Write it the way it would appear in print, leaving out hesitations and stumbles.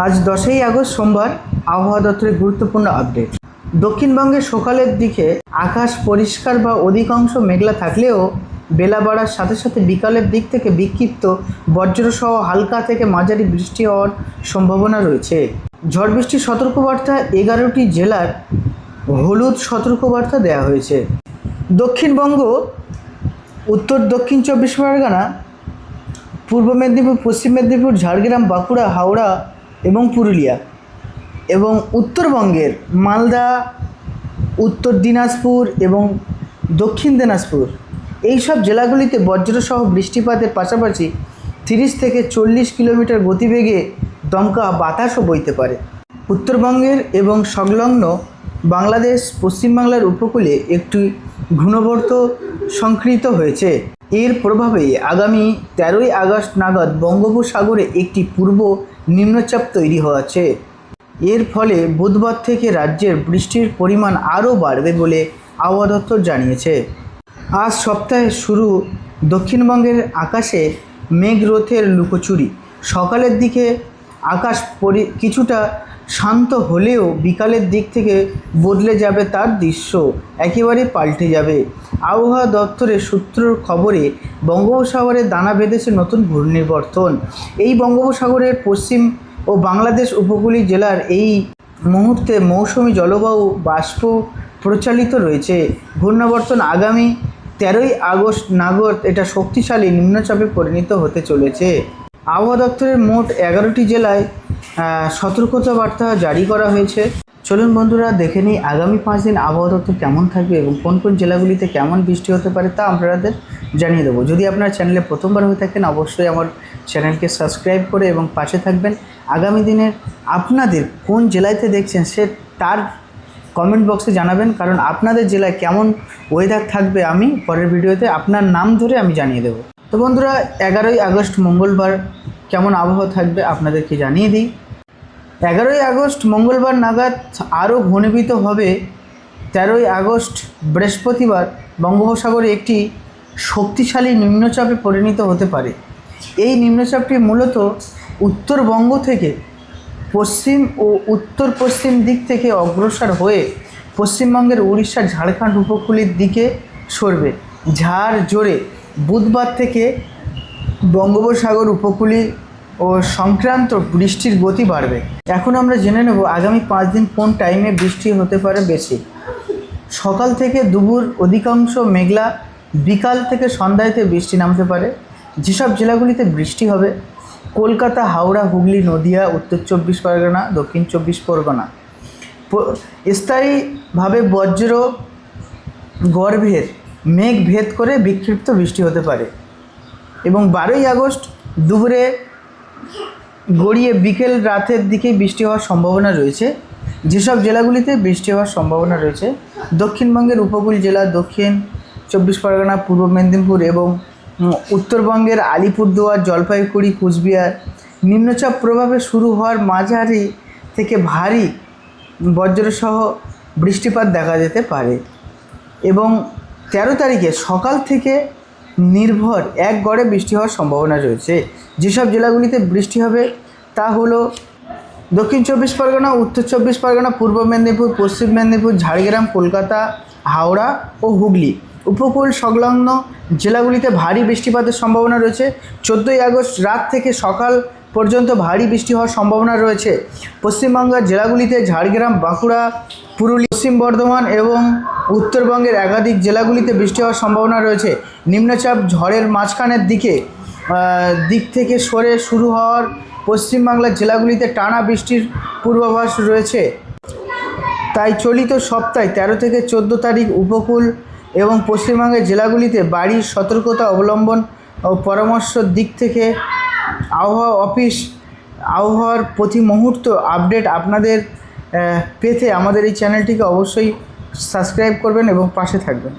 আজ 10ই আগস্ট সোমবার আবহাওয়া দপ্তরের গুরুত্বপূর্ণ আপডেট। দক্ষিণবঙ্গের সকালের দিকে আকাশ পরিষ্কার বা অধিকাংশ মেঘলা থাকলেও বেলা বাড়ার সাথে সাথে বিকালের দিক থেকে বিক্ষিপ্ত বজ্রসহ হালকা থেকে মাঝারি বৃষ্টি হওয়ার সম্ভাবনা রয়েছে। ঝড় বৃষ্টির সতর্কবার্তা 11টি জেলার হলুদ সতর্কবার্তা দেওয়া হয়েছে। দক্ষিণবঙ্গ, উত্তর দক্ষিণ 24 পরগনা, পূর্ব মেদিনীপুর, পশ্চিম মেদিনীপুর, ঝাড়গ্রাম, বাঁকুড়া, হাওড়া এবং পুরুলিয়া, এবং উত্তরবঙ্গের মালদা, উত্তর দিনাজপুর এবং দক্ষিণ দিনাজপুর এই সব জেলাগুলিতে বজ্রসহ বৃষ্টিপাতের পাশাপাশি 30 থেকে 40 কিলোমিটার গতিবেগে দমকা বাতাসও বইতে পারে। উত্তরবঙ্গের এবং সংলগ্ন বাংলাদেশ, পশ্চিমবাংলার উপকূলে একটি ঘূর্ণাবর্ত সংকৃত হয়েছে। এর প্রভাবে আগামী 13ই আগস্ট নাগাদ বঙ্গোপসাগরে একটি পূর্ব নিম্নচাপ তৈরি হয়েছে। এর ফলে বুধবার থেকে রাজ্যের বৃষ্টির পরিমাণ আরও বাড়বে বলে আবহাওয়া দপ্তর জানিয়েছে। আজ সপ্তাহের শুরু দক্ষিণবঙ্গের আকাশে মেঘরোধের লুকোচুরি। সকালের দিকে আকাশ কিছুটা শান্ত হলেও বিকালের দিক থেকে বদলে যাবে, তার দৃশ্য একেবারে পাল্টে যাবে। আবহাওয়া দপ্তরের সূত্রের খবরে বঙ্গোপসাগরে দানা বেঁধেছে নতুন ঘূর্ণিবর্তন। এই বঙ্গোপসাগরের পশ্চিম ও বাংলাদেশ উপকূলীয় জেলার এই মুহূর্তে মৌসুমি জলবায়ু বাষ্প প্রচালিত রয়েছে। ঘূর্ণাবর্তন আগামী 13ই আগস্ট নাগাদ এটা শক্তিশালী নিম্নচাপে পরিণত হতে চলেছে। আবহাওয়া দপ্তরের মোট 11টি জেলায় সতর্কতা বার্তা জারি করা হয়েছে। চলুন বন্ধুরা, দেখে নিই আগামী 5 দিন আবহাওয়া দপ্তর কেমন থাকবে এবং কোন কোন জেলাগুলিতে কেমন বৃষ্টি হতে পারে তা আপনাদের জানিয়ে দেবো। যদি আপনার চ্যানেলে প্রথমবার হয়ে থাকেন অবশ্যই আমার চ্যানেলকে সাবস্ক্রাইব করে এবং পাশে থাকবেন। আগামী দিনের আপনাদের কোন জেলাতে দেখছেন সে তার কমেন্ট বক্সে জানাবেন, কারণ আপনাদের জেলায় কেমন ওয়েদার থাকবে আমি পরের ভিডিওতে আপনার নাম ধরে আমি জানিয়ে দেবো। তো বন্ধুরা, 11ই আগস্ট মঙ্গলবার কেমন আবহাওয়া থাকবে আপনাদেরকে জানিয়ে দিই। 11ই আগস্ট মঙ্গলবার নাগাদ আরও ঘনীভূত হবে। 13ই আগস্ট বৃহস্পতিবার বঙ্গোপসাগরে একটি শক্তিশালী নিম্নচাপে পরিণত হতে পারে। এই নিম্নচাপটি মূলত উত্তরবঙ্গ থেকে পশ্চিম ও উত্তর পশ্চিম দিক থেকে অগ্রসর হয়ে পশ্চিমবঙ্গের উড়িষ্যা, ঝাড়খণ্ড উপকূলের দিকে সরবে। ঝড় জোরে বুধবার থেকে বঙ্গোপসাগর উপকূলে ও সংক্রান্ত বৃষ্টির গতি বাড়বে। এখন আমরা জেনে নেব আগামী 5 দিন কোন টাইমে বৃষ্টি হতে পারে বেশি। সকাল থেকে দুপুর অধিকাংশ মেঘলা, বিকাল থেকে সন্ধ্যাতে বৃষ্টি নামতে পারে। যেসব জেলাগুলিতে বৃষ্টি হবে: কলকাতা, হাওড়া, হুগলি, নদিয়া, উত্তর 24 পরগনা, দক্ষিণ 24 পরগনা। স্থায়ীভাবে বজ্র গর্ভের মেঘ ভেদ করে বিক্ষিপ্ত বৃষ্টি হতে পারে। এবং 12ই আগস্ট দুপুরে গড়িয়ে বিকেল রাতের দিকে বৃষ্টি হওয়ার সম্ভাবনা রয়েছে। যেসব জেলাগুলিতে বৃষ্টি হওয়ার সম্ভাবনা রয়েছে: দক্ষিণবঙ্গের উপকূল জেলা, দক্ষিণ 24 পরগনা, পূর্ব মেদিনীপুর এবং উত্তরবঙ্গের আলিপুরদুয়ার, জলপাইগুড়ি, কুচবিহার। নিম্নচাপ প্রভাবে শুরু হওয়ার মাঝারি থেকে ভারী বজ্রসহ বৃষ্টিপাত দেখা যেতে পারে। এবং 13 তারিখে সকাল থেকে নির্ভর এক গড়ে বৃষ্টি হওয়ার সম্ভাবনা রয়েছে। যেসব জেলাগুলিতে বৃষ্টি হবে তা হলো দক্ষিণ 24 পরগনা, উত্তর 24 পরগনা, পূর্ব মেদিনীপুর, পশ্চিম মেদিনীপুর, ঝাড়গ্রাম, কলকাতা, হাওড়া ও হুগলি। উপকূল সংলগ্ন জেলাগুলিতে ভারী বৃষ্টিপাতের সম্ভাবনা রয়েছে। 14ই আগস্ট রাত থেকে সকাল পর্যন্ত ভারী বৃষ্টি হওয়ার সম্ভাবনা রয়েছে। পশ্চিমবঙ্গের জেলাগুলিতে ঝাড়গ্রাম, বাঁকুড়া, পুরুলিয়া, পশ্চিম বর্ধমান এবং উত্তরবঙ্গের একাধিক জেলাগুলিতে বৃষ্টি হওয়ার সম্ভাবনা রয়েছে। নিম্নচাপ ঝড়ের মাঝখানের দিক থেকে সরে শুরু হওয়ার পশ্চিমবাংলার জেলাগুলিতে টানা বৃষ্টির পূর্বাভাস রয়েছে। তাই চলিত সপ্তাহে 13 থেকে 14 তারিখ উপকূল এবং পশ্চিমবঙ্গের জেলাগুলিতে বাড়ির সতর্কতা অবলম্বন ও পরামর্শের দিক থেকে আবহাওয়া অফিস আবহাওয়ার প্রতি মুহূর্ত আপডেট আপনাদের পেতে আমাদের এই চ্যানেলটিকে অবশ্যই সাবস্ক্রাইব করবেন এবং পাশে থাকবেন।